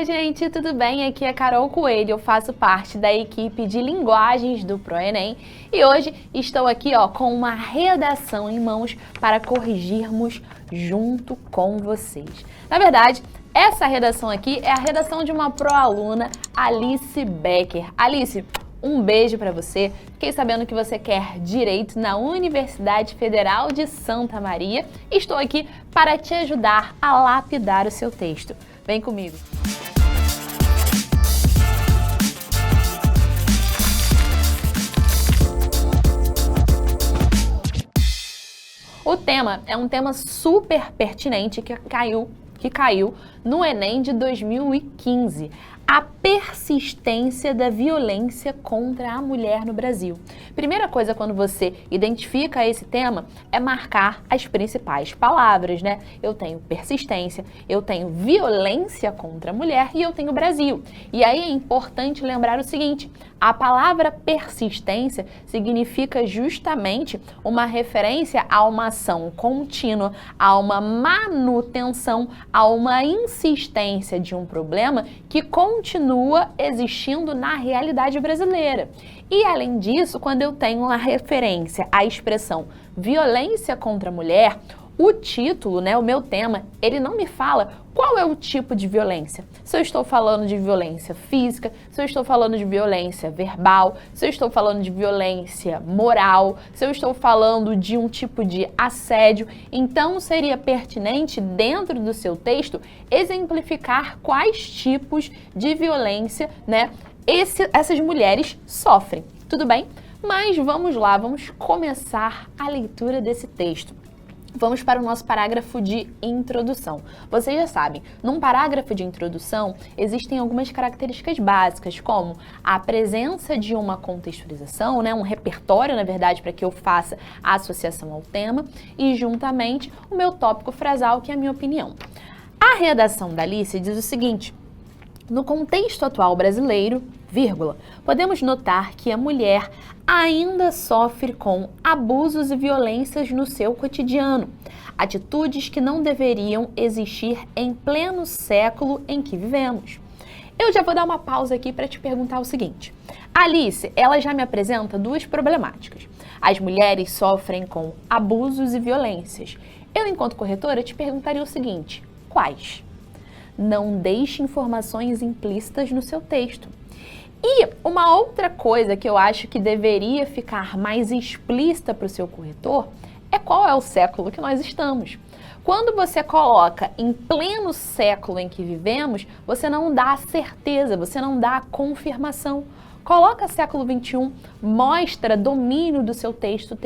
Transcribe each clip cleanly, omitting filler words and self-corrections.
Olá, gente, tudo bem? Aqui é Carol Coelho, eu faço parte da equipe de linguagens do ProEnem e hoje estou aqui com uma redação em mãos para corrigirmos junto com vocês. Na verdade, essa redação aqui é a redação de uma proaluna, Alice Becker. Alice, um beijo para você. Fiquei sabendo que você quer Direito na Universidade Federal de Santa Maria. Estou aqui para te ajudar a lapidar o seu texto. Vem comigo. O tema é um tema super pertinente que caiu no Enem de 2015. A persistência da violência contra a mulher no Brasil. Primeira coisa, quando você identifica esse tema, é marcar as principais palavras, né? Eu tenho persistência, eu tenho violência contra a mulher e eu tenho Brasil. E aí é importante lembrar o seguinte, a palavra persistência significa justamente uma referência a uma ação contínua, a uma manutenção, a uma insistência de um problema que continua existindo na realidade brasileira. E além disso, quando eu tenho uma referência à expressão violência contra a mulher, o título, o meu tema, ele não me fala qual é o tipo de violência. Se eu estou falando de violência física, se eu estou falando de violência verbal, se eu estou falando de violência moral, se eu estou falando de um tipo de assédio, então seria pertinente, dentro do seu texto, exemplificar quais tipos de violência, essas mulheres sofrem. Tudo bem? Mas vamos lá, vamos começar a leitura desse texto. Vamos para o nosso parágrafo de introdução. Vocês já sabem, num parágrafo de introdução existem algumas características básicas, como a presença de uma contextualização, um repertório, na verdade, para que eu faça a associação ao tema, e juntamente o meu tópico frasal, que é a minha opinião. A redação da Alice diz o seguinte: no contexto atual brasileiro, podemos notar que a mulher ainda sofre com abusos e violências no seu cotidiano, atitudes que não deveriam existir em pleno século em que vivemos. Eu já vou dar uma pausa aqui para te perguntar o seguinte. A Alice, ela já me apresenta duas problemáticas. As mulheres sofrem com abusos e violências. Eu, enquanto corretora, te perguntaria o seguinte: quais? Não deixe informações implícitas no seu texto. E uma outra coisa que eu acho que deveria ficar mais explícita para o seu corretor é qual é o século que nós estamos. Quando você coloca em pleno século em que vivemos, você não dá a certeza, você não dá a confirmação. Coloca século XXI, mostra domínio do seu texto,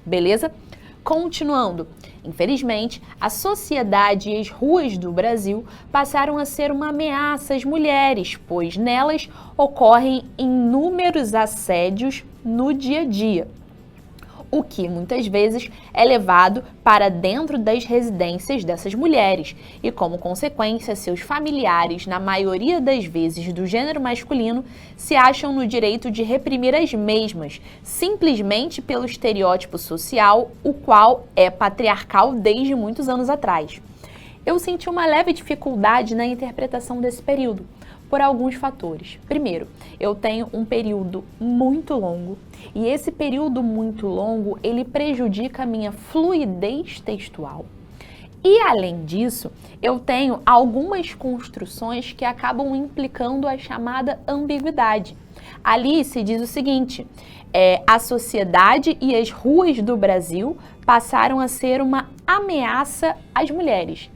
beleza? Continuando, infelizmente, a sociedade e as ruas do Brasil passaram a ser uma ameaça às mulheres, pois nelas ocorrem inúmeros assédios no dia a dia, o que muitas vezes é levado para dentro das residências dessas mulheres e, como consequência, seus familiares, na maioria das vezes do gênero masculino, se acham no direito de reprimir as mesmas, simplesmente pelo estereótipo social, o qual é patriarcal desde muitos anos atrás. Eu senti uma leve dificuldade na interpretação desse período, por alguns fatores. Primeiro, eu tenho um período muito longo e esse período muito longo, ele prejudica a minha fluidez textual. E além disso, eu tenho algumas construções que acabam implicando a chamada ambiguidade. Alice diz o seguinte: a sociedade e as ruas do Brasil passaram a ser uma ameaça às mulheres.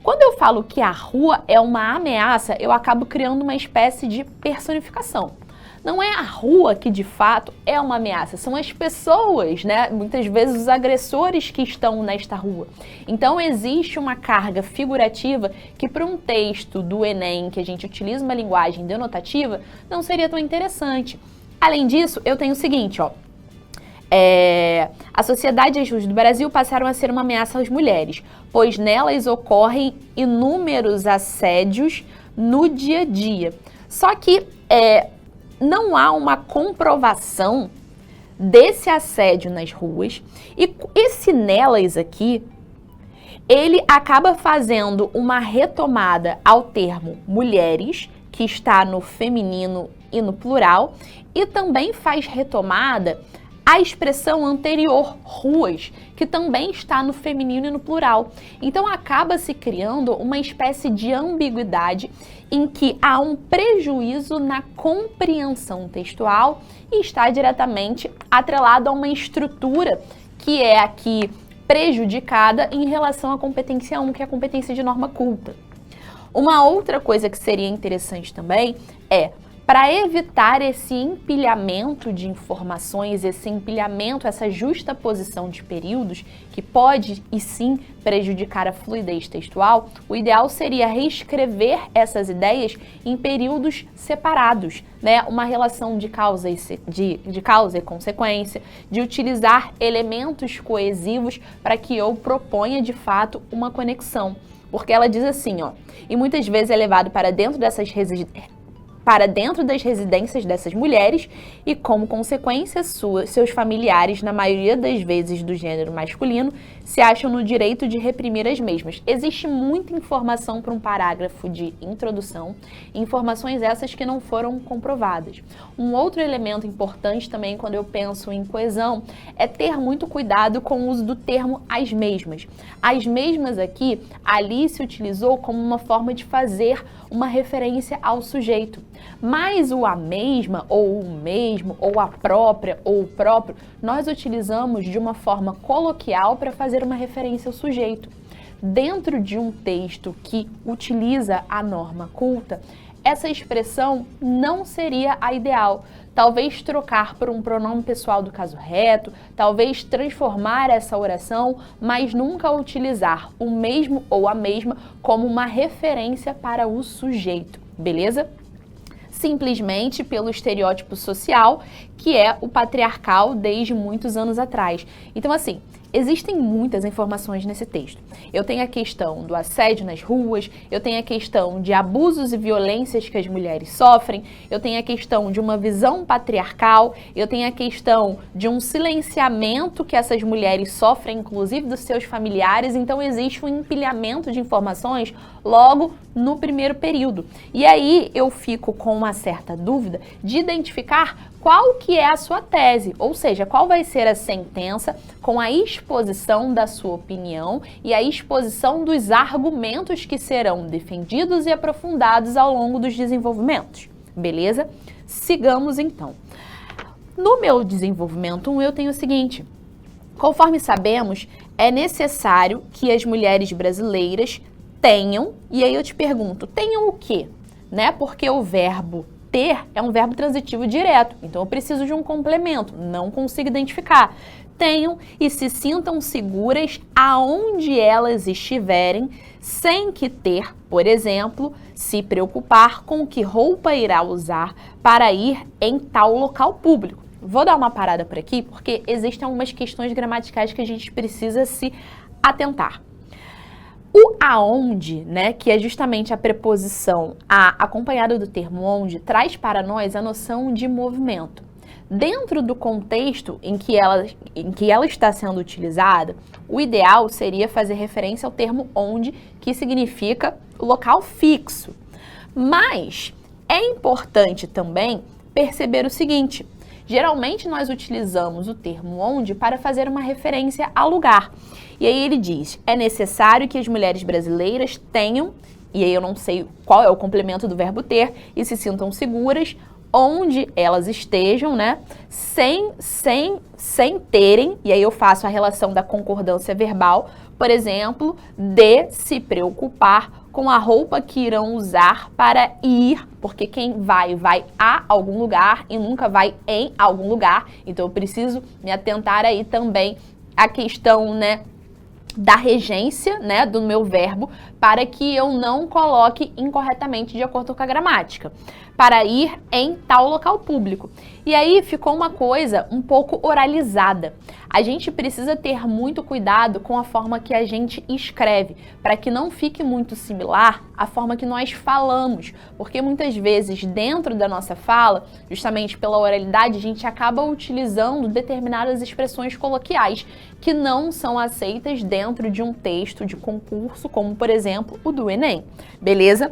Quando eu falo que a rua é uma ameaça, eu acabo criando uma espécie de personificação. Não é a rua que de fato é uma ameaça, são as pessoas, muitas vezes os agressores que estão nesta rua. Então existe uma carga figurativa que para um texto do Enem, que a gente utiliza uma linguagem denotativa, não seria tão interessante. Além disso, eu tenho o seguinte, a sociedade e as ruas do Brasil passaram a ser uma ameaça às mulheres, pois nelas ocorrem inúmeros assédios no dia a dia. Só que não há uma comprovação desse assédio nas ruas, e esse nelas aqui, ele acaba fazendo uma retomada ao termo mulheres, que está no feminino e no plural, e também faz retomada à expressão anterior, ruas, que também está no feminino e no plural. Então acaba se criando uma espécie de ambiguidade em que há um prejuízo na compreensão textual e está diretamente atrelado a uma estrutura que é aqui prejudicada em relação à competência 1, que é a competência de norma culta. Uma outra coisa que seria interessante também é, para evitar esse empilhamento de informações, esse empilhamento, essa justaposição de períodos, que pode e sim prejudicar a fluidez textual, o ideal seria reescrever essas ideias em períodos separados, né? Uma relação de causa e consequência, de utilizar elementos coesivos para que eu proponha de fato uma conexão. Porque ela diz assim, ó, e muitas vezes é levado para dentro das residências dessas mulheres e, como consequência, seus familiares, na maioria das vezes do gênero masculino, se acham no direito de reprimir as mesmas. Existe muita informação para um parágrafo de introdução, informações essas que não foram comprovadas. Um outro elemento importante também quando eu penso em coesão é ter muito cuidado com o uso do termo as mesmas. As mesmas aqui, ali se utilizou como uma forma de fazer uma referência ao sujeito. Mas o a mesma, ou o mesmo, ou a própria, ou o próprio, nós utilizamos de uma forma coloquial para fazer uma referência ao sujeito. Dentro de um texto que utiliza a norma culta, essa expressão não seria a ideal. Talvez trocar por um pronome pessoal do caso reto, talvez transformar essa oração, mas nunca utilizar o mesmo ou a mesma como uma referência para o sujeito, beleza? Simplesmente pelo estereótipo social, que é o patriarcal desde muitos anos atrás. Então, assim, existem muitas informações nesse texto. Eu tenho a questão do assédio nas ruas, eu tenho a questão de abusos e violências que as mulheres sofrem, eu tenho a questão de uma visão patriarcal, eu tenho a questão de um silenciamento que essas mulheres sofrem, inclusive dos seus familiares. Então existe um empilhamento de informações logo no primeiro período. E aí eu fico com uma certa dúvida de identificar qual que é a sua tese, ou seja, qual vai ser a sentença com a exposição da sua opinião e a exposição dos argumentos que serão defendidos e aprofundados ao longo dos desenvolvimentos, beleza? Sigamos então. No meu desenvolvimento 1, eu tenho o seguinte: conforme sabemos, é necessário que as mulheres brasileiras tenham, e aí eu te pergunto, tenham o quê? Né? Porque o verbo ter é um verbo transitivo direto, então eu preciso de um complemento, não consigo identificar. Tenham e se sintam seguras aonde elas estiverem, sem que ter, por exemplo, se preocupar com que roupa irá usar para ir em tal local público. Vou dar uma parada por aqui, porque existem algumas questões gramaticais que a gente precisa se atentar. O aonde, né, que é justamente a preposição a acompanhada do termo onde, traz para nós a noção de movimento. Dentro do contexto em que ela está sendo utilizada, o ideal seria fazer referência ao termo onde, que significa local fixo. Mas é importante também perceber o seguinte: geralmente nós utilizamos o termo onde para fazer uma referência a lugar. E aí ele diz, é necessário que as mulheres brasileiras tenham, e aí eu não sei qual é o complemento do verbo ter, e se sintam seguras onde elas estejam, né, sem terem, e aí eu faço a relação da concordância verbal, por exemplo, de se preocupar com a roupa que irão usar para ir, porque quem vai a algum lugar e nunca vai em algum lugar, então eu preciso me atentar aí também à questão, né, da regência, né, do meu verbo, para que eu não coloque incorretamente de acordo com a gramática. Para ir em tal local público. E aí ficou uma coisa um pouco oralizada. A gente precisa ter muito cuidado com a forma que a gente escreve, para que não fique muito similar à forma que nós falamos, porque muitas vezes dentro da nossa fala, justamente pela oralidade, a gente acaba utilizando determinadas expressões coloquiais que não são aceitas dentro de um texto de concurso, como por exemplo o do Enem, beleza?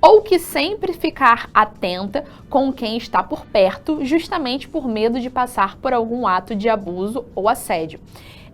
Ou que sempre ficar atenta com quem está por perto, justamente por medo de passar por algum ato de abuso ou assédio.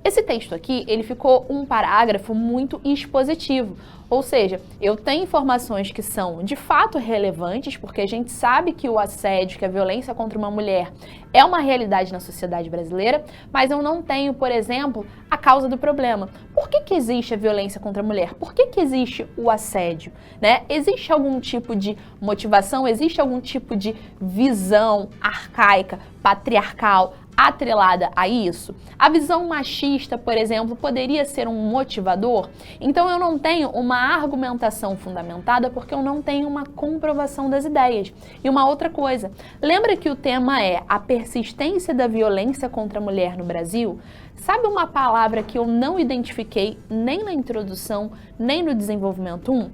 Esse texto aqui, ele ficou um parágrafo muito expositivo, ou seja, eu tenho informações que são de fato relevantes, porque a gente sabe que o assédio, que a violência contra uma mulher é uma realidade na sociedade brasileira, mas eu não tenho, por exemplo, a causa do problema. Por que existe a violência contra a mulher? Por que existe o assédio? Né? Existe algum tipo de motivação, existe algum tipo de visão arcaica, patriarcal, atrelada a isso? A visão machista, por exemplo, poderia ser um motivador? Então eu não tenho uma argumentação fundamentada porque eu não tenho uma comprovação das ideias. E uma outra coisa, lembra que o tema é a persistência da violência contra a mulher no Brasil? Sabe uma palavra que eu não identifiquei nem na introdução, nem no desenvolvimento 1?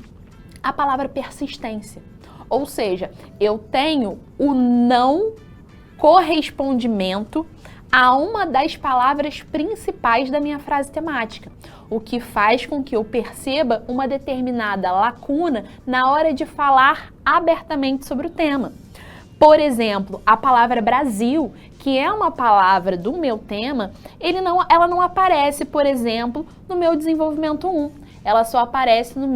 A palavra persistência. Ou seja, eu tenho o não correspondimento a uma das palavras principais da minha frase temática, o que faz com que eu perceba uma determinada lacuna na hora de falar abertamente sobre o tema. Por exemplo, a palavra Brasil, que é uma palavra do meu tema, ela não aparece, por exemplo, no meu desenvolvimento 1. Ela só aparece na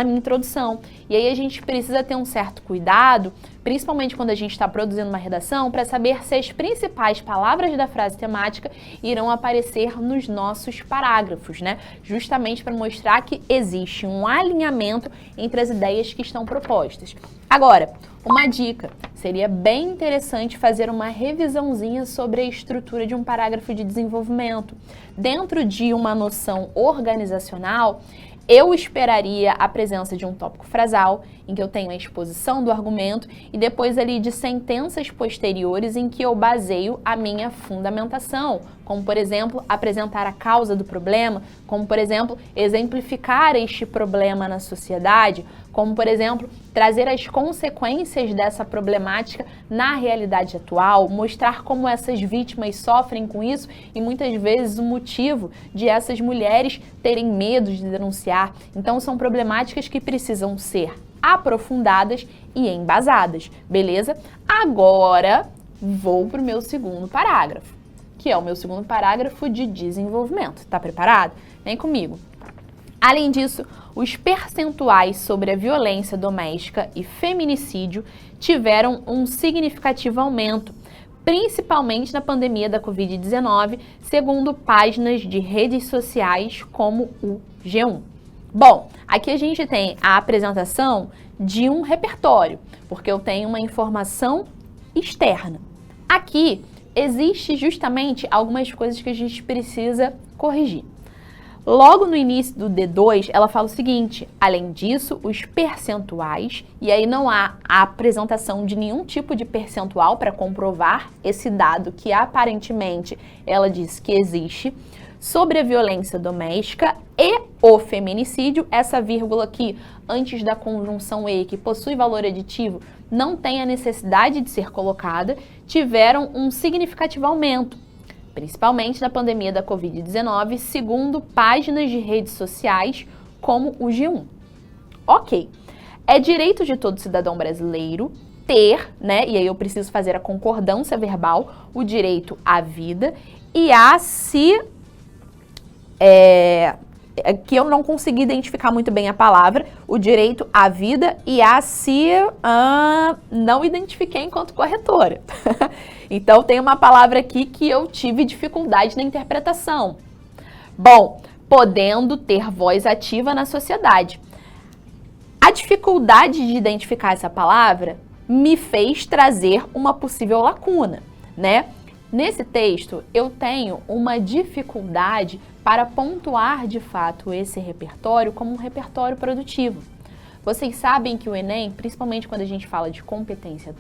minha introdução. E aí a gente precisa ter um certo cuidado, principalmente quando a gente está produzindo uma redação, para saber se as principais palavras da frase temática irão aparecer nos nossos parágrafos, né? Justamente para mostrar que existe um alinhamento entre as ideias que estão propostas. Agora, uma dica, seria bem interessante fazer uma revisãozinha sobre a estrutura de um parágrafo de desenvolvimento. Dentro de uma noção organizacional, eu esperaria a presença de um tópico frasal, em que eu tenho a exposição do argumento, e depois ali de sentenças posteriores em que eu baseio a minha fundamentação, como por exemplo, apresentar a causa do problema, como por exemplo, exemplificar este problema na sociedade, como por exemplo, trazer as consequências dessa problemática na realidade atual, mostrar como essas vítimas sofrem com isso e muitas vezes o motivo de essas mulheres terem medo de denunciar. Então são problemáticas que precisam ser aprofundadas e embasadas, beleza? Agora vou para o meu segundo parágrafo, que é o meu segundo parágrafo de desenvolvimento. Tá preparado? Vem comigo. Além disso, os percentuais sobre a violência doméstica e feminicídio tiveram um significativo aumento, principalmente na pandemia da Covid-19, segundo páginas de redes sociais como o G1. Bom, aqui a gente tem a apresentação de um repertório, porque eu tenho uma informação externa. Aqui existe justamente algumas coisas que a gente precisa corrigir. Logo no início do D2, ela fala o seguinte: além disso, os percentuais, e aí não há a apresentação de nenhum tipo de percentual para comprovar esse dado que aparentemente ela diz que existe, sobre a violência doméstica e o feminicídio, essa vírgula aqui antes da conjunção e, que possui valor aditivo, não tem a necessidade de ser colocada, tiveram um significativo aumento, principalmente na pandemia da Covid-19, segundo páginas de redes sociais como o G1. Ok, é direito de todo cidadão brasileiro ter, né, e aí eu preciso fazer a concordância verbal, o direito à vida e a se... que eu não consegui identificar muito bem a palavra, o direito à vida e a se... não identifiquei enquanto corretora. Então, tem uma palavra aqui que eu tive dificuldade na interpretação. Bom, podendo ter voz ativa na sociedade. A dificuldade de identificar essa palavra me fez trazer uma possível lacuna, né? Nesse texto, eu tenho uma dificuldade para pontuar de fato esse repertório como um repertório produtivo. Vocês sabem que o Enem, principalmente quando a gente fala de competência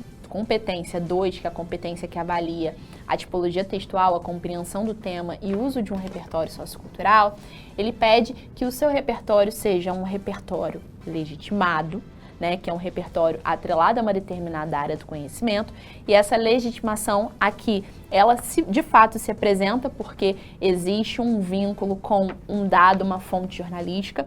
2, que é a competência que avalia a tipologia textual, a compreensão do tema e o uso de um repertório sociocultural, ele pede que o seu repertório seja um repertório legitimado, né, que é um repertório atrelado a uma determinada área do conhecimento, e essa legitimação aqui, ela de fato se apresenta porque existe um vínculo com um dado, uma fonte jornalística.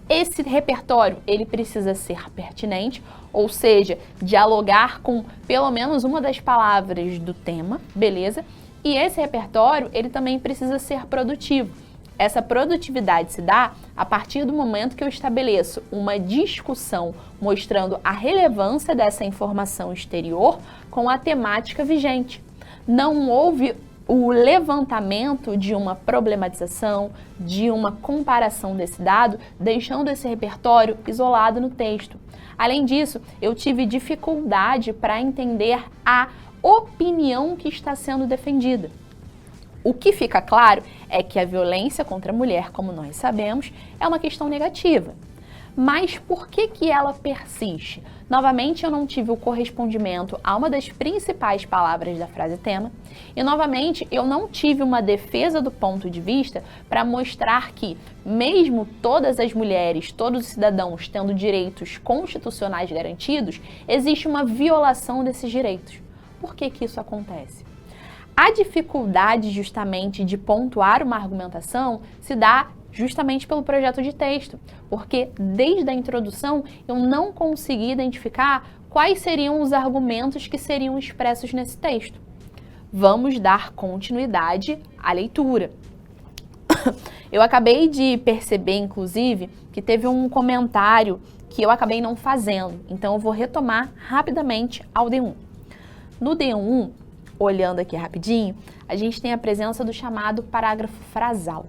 Esse repertório, ele precisa ser pertinente, ou seja, dialogar com pelo menos uma das palavras do tema, beleza? E esse repertório, ele também precisa ser produtivo. Essa produtividade se dá a partir do momento que eu estabeleço uma discussão mostrando a relevância dessa informação exterior com a temática vigente. Não houve o levantamento de uma problematização, de uma comparação desse dado, deixando esse repertório isolado no texto. Além disso, eu tive dificuldade para entender a opinião que está sendo defendida. O que fica claro é que a violência contra a mulher, como nós sabemos, é uma questão negativa. Mas por que ela persiste? Novamente, eu não tive o correspondimento a uma das principais palavras da frase tema. E, novamente, eu não tive uma defesa do ponto de vista para mostrar que, mesmo todas as mulheres, todos os cidadãos tendo direitos constitucionais garantidos, existe uma violação desses direitos. Por que isso acontece? A dificuldade justamente de pontuar uma argumentação se dá justamente pelo projeto de texto, porque desde a introdução eu não consegui identificar quais seriam os argumentos que seriam expressos nesse texto. Vamos dar continuidade à leitura. Eu acabei de perceber, inclusive, que teve um comentário que eu acabei não fazendo, então eu vou retomar rapidamente ao D1. No D1, olhando aqui rapidinho, a gente tem a presença do chamado parágrafo frasal.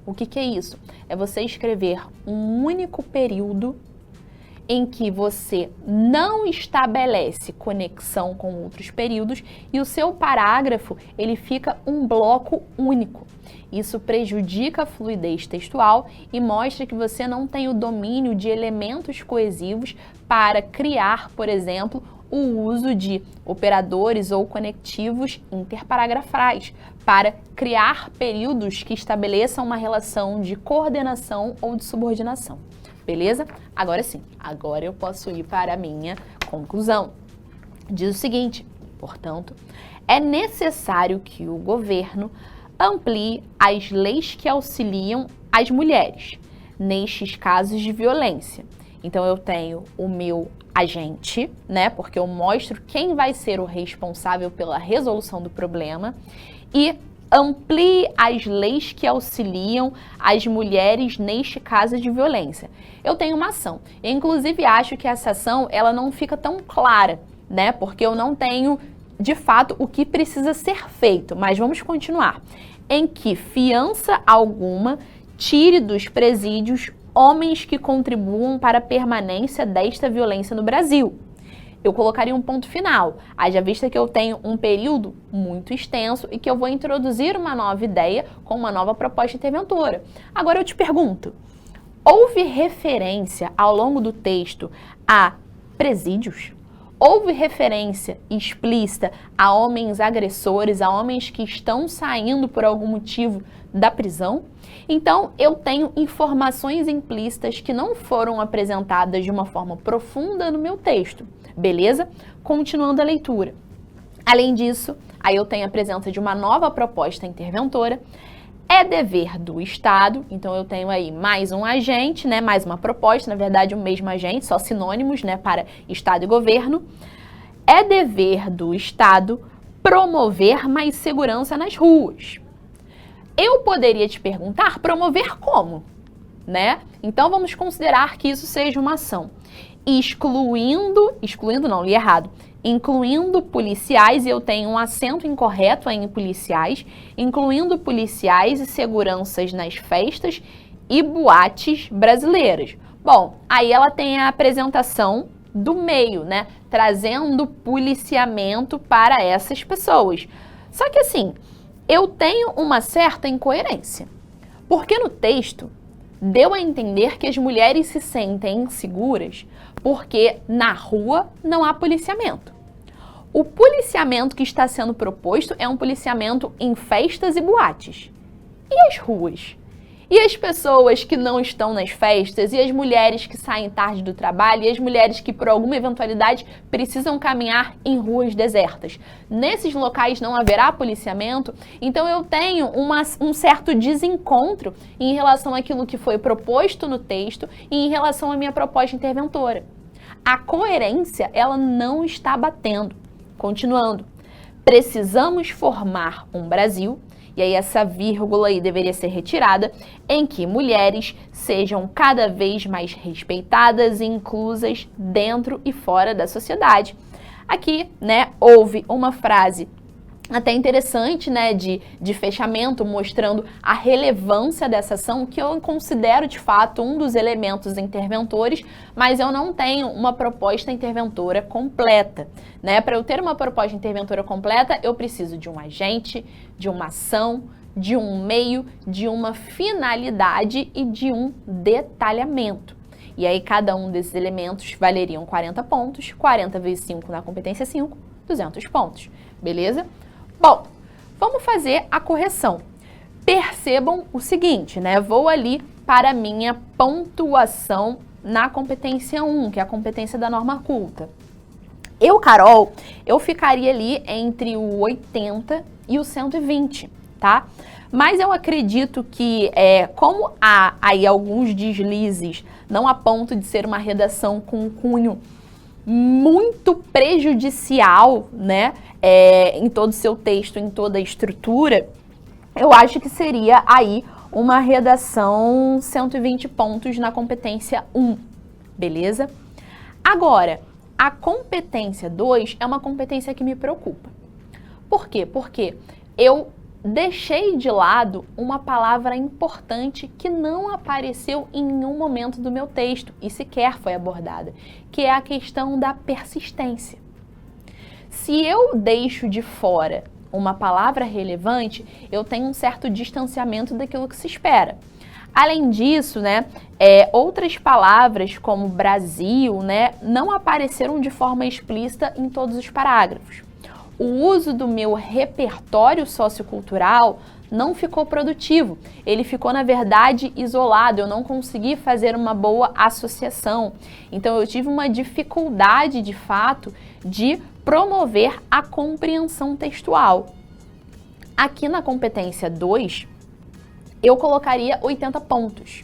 O que é isso? É você escrever um único período em que você não estabelece conexão com outros períodos e o seu parágrafo, ele fica um bloco único. Isso prejudica a fluidez textual e mostra que você não tem o domínio de elementos coesivos para criar, por exemplo, o uso de operadores ou conectivos interparagrafais para criar períodos que estabeleçam uma relação de coordenação ou de subordinação. Beleza? Agora sim, agora eu posso ir para a minha conclusão. Diz o seguinte, portanto, é necessário que o governo amplie as leis que auxiliam as mulheres nestes casos de violência. Então eu tenho o meu agente, né? Porque eu mostro quem vai ser o responsável pela resolução do problema e amplie as leis que auxiliam as mulheres neste caso de violência. Eu tenho uma ação. Eu, inclusive, acho que essa ação ela não fica tão clara, né? Porque eu não tenho, de fato, o que precisa ser feito. Mas vamos continuar. Em que fiança alguma tire dos presídios homens que contribuam para a permanência desta violência no Brasil. Eu colocaria um ponto final, haja vista que eu tenho um período muito extenso e que eu vou introduzir uma nova ideia com uma nova proposta interventora. Agora eu te pergunto, houve referência ao longo do texto a presídios? Houve referência explícita a homens agressores, a homens que estão saindo por algum motivo da prisão? Então, eu tenho informações implícitas que não foram apresentadas de uma forma profunda no meu texto, beleza? Continuando a leitura. Além disso, aí eu tenho a presença de uma nova proposta interventora. É dever do Estado, então eu tenho aí mais um agente, né, mais uma proposta, na verdade o mesmo agente, só sinônimos, né, para Estado e governo. É dever do Estado promover mais segurança nas ruas. Eu poderia te perguntar, promover como, né? Então vamos considerar que isso seja uma ação. Incluindo policiais, e eu tenho um acento incorreto aí em policiais, incluindo policiais e seguranças nas festas e boates brasileiras. Bom, aí ela tem a apresentação do meio, né? Trazendo policiamento para essas pessoas. Só que assim, eu tenho uma certa incoerência, porque no texto deu a entender que as mulheres se sentem inseguras Porque na rua não há policiamento. O policiamento que está sendo proposto é um policiamento em festas e boates. E as ruas? E as pessoas que não estão nas festas? E as mulheres que saem tarde do trabalho? E as mulheres que, por alguma eventualidade, precisam caminhar em ruas desertas? Nesses locais não haverá policiamento? Então eu tenho um certo desencontro em relação àquilo que foi proposto no texto e em relação à minha proposta interventora. A coerência, ela não está batendo. Continuando, precisamos formar um Brasil, e aí essa vírgula aí deveria ser retirada, em que mulheres sejam cada vez mais respeitadas e inclusas dentro e fora da sociedade. Aqui, né, houve uma frase até interessante, né, de fechamento, mostrando a relevância dessa ação, que eu considero, de fato, um dos elementos interventores, mas eu não tenho uma proposta interventora completa, né? Para eu ter uma proposta interventora completa, eu preciso de um agente, de uma ação, de um meio, de uma finalidade e de um detalhamento. E aí, cada um desses elementos valeriam 40 pontos, 40 vezes 5 na competência 5, 200 pontos, beleza? Bom, vamos fazer a correção. Percebam o seguinte, né? Vou ali para a minha pontuação na competência 1, que é a competência da norma culta. Eu, Carol, eu ficaria ali entre o 80 e o 120, tá? Mas eu acredito que, como há aí alguns deslizes, não a ponto de ser uma redação com cunho muito prejudicial, né, em todo o seu texto, em toda a estrutura, eu acho que seria aí uma redação 120 pontos na competência 1, beleza? Agora, a competência 2 é uma competência que me preocupa. Por quê? Porque eu deixei de lado uma palavra importante que não apareceu em nenhum momento do meu texto e sequer foi abordada, que é a questão da persistência. Se eu deixo de fora uma palavra relevante, eu tenho um certo distanciamento daquilo que se espera. Além disso, né, outras palavras como Brasil, né, não apareceram de forma explícita em todos os parágrafos. O uso do meu repertório sociocultural não ficou produtivo. Ele ficou, na verdade, isolado. Eu não consegui fazer uma boa associação. Então, eu tive uma dificuldade, de fato, de promover a compreensão textual. Aqui na competência 2, eu colocaria 80 pontos,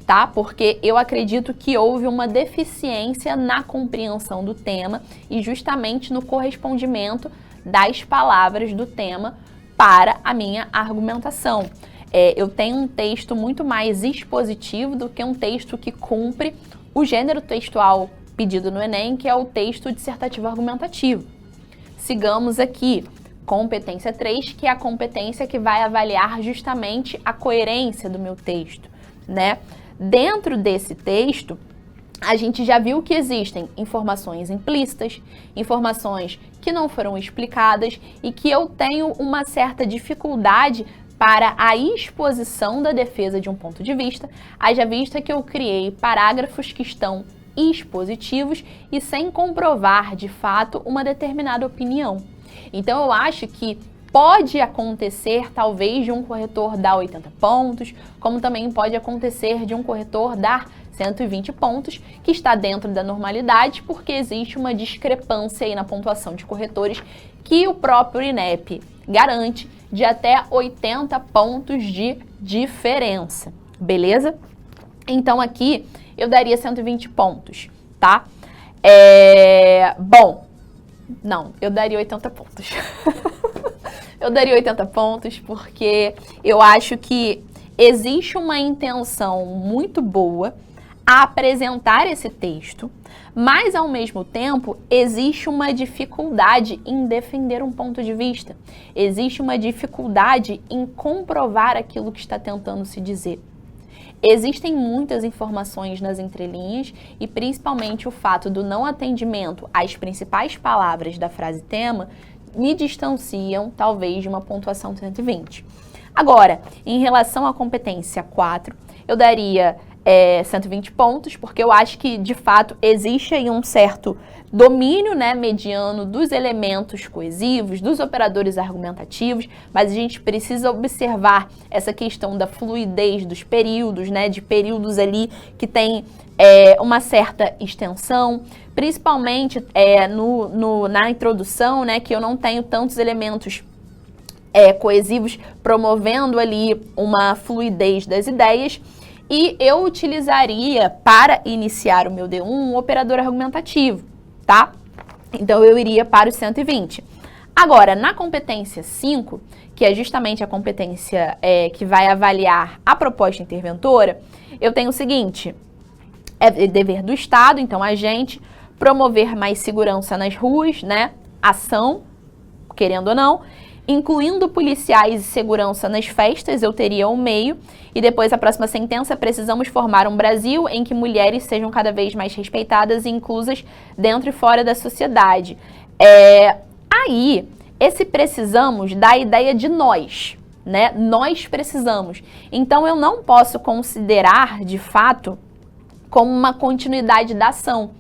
tá? Porque eu acredito que houve uma deficiência na compreensão do tema e justamente no correspondimento das palavras do tema para a minha argumentação. Eu tenho um texto muito mais expositivo do que um texto que cumpre o gênero textual pedido no Enem, que é o texto dissertativo argumentativo. Sigamos aqui. Competência 3, que é a competência que vai avaliar justamente a coerência do meu texto, né? Dentro desse texto, a gente já viu que existem informações implícitas, informações que não foram explicadas e que eu tenho uma certa dificuldade para a exposição da defesa de um ponto de vista, haja vista que eu criei parágrafos que estão expositivos e sem comprovar, de fato, uma determinada opinião. Então, eu acho que pode acontecer, talvez, de um corretor dar 80 pontos, como também pode acontecer de um corretor dar 120 pontos, que está dentro da normalidade, porque existe uma discrepância aí na pontuação de corretores que o próprio INEP garante de até 80 pontos de diferença, beleza? Então, aqui eu daria 120 pontos, tá? Bom, não, eu daria 80 pontos. Eu daria 80 pontos porque eu acho que existe uma intenção muito boa a apresentar esse texto, mas ao mesmo tempo existe uma dificuldade em defender um ponto de vista. Existe uma dificuldade em comprovar aquilo que está tentando se dizer. Existem muitas informações nas entrelinhas e principalmente o fato do não atendimento às principais palavras da frase tema me distanciam, talvez, de uma pontuação de 120. Agora, em relação à competência 4, eu daria 120 pontos, porque eu acho que, de fato, existe aí um certo domínio, né, mediano dos elementos coesivos, dos operadores argumentativos, mas a gente precisa observar essa questão da fluidez dos períodos, né, de períodos ali que tem uma certa extensão, principalmente na introdução, né, que eu não tenho tantos elementos coesivos promovendo ali uma fluidez das ideias. E eu utilizaria, para iniciar o meu D1, um operador argumentativo, tá? Então, eu iria para os 120. Agora, na competência 5, que é justamente a competência que vai avaliar a proposta interventora, eu tenho o seguinte: é dever do Estado, então, agente, promover mais segurança nas ruas, né? Ação, querendo ou não, incluindo policiais e segurança nas festas, eu teria o meio. E depois a próxima sentença: precisamos formar um Brasil em que mulheres sejam cada vez mais respeitadas e inclusas dentro e fora da sociedade. Aí, esse precisamos dá a ideia de nós, né? Nós precisamos. Então, eu não posso considerar, de fato, como uma continuidade da ação.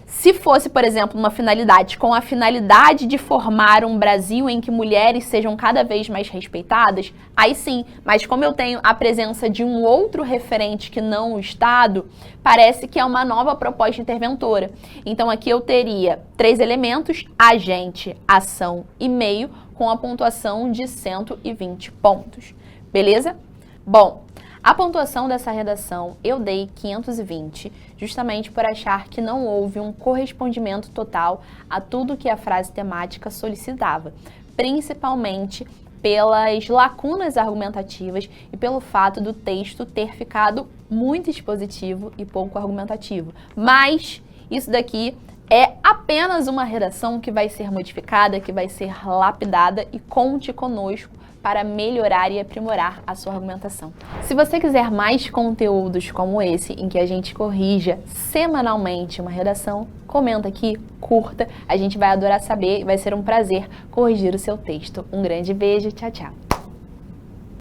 Se fosse, por exemplo, uma finalidade com a finalidade de formar um Brasil em que mulheres sejam cada vez mais respeitadas, aí sim, mas como eu tenho a presença de um outro referente que não o Estado, parece que é uma nova proposta interventora. Então aqui eu teria 3 elementos: agente, ação e meio, com a pontuação de 120 pontos. Beleza? Bom, a pontuação dessa redação eu dei 520, justamente por achar que não houve um correspondimento total a tudo que a frase temática solicitava, principalmente pelas lacunas argumentativas e pelo fato do texto ter ficado muito expositivo e pouco argumentativo. Mas isso daqui é apenas uma redação que vai ser modificada, que vai ser lapidada, e conte conosco para melhorar e aprimorar a sua argumentação. Se você quiser mais conteúdos como esse, em que a gente corrija semanalmente uma redação, comenta aqui, curta, a gente vai adorar saber e vai ser um prazer corrigir o seu texto. Um grande beijo, tchau, tchau!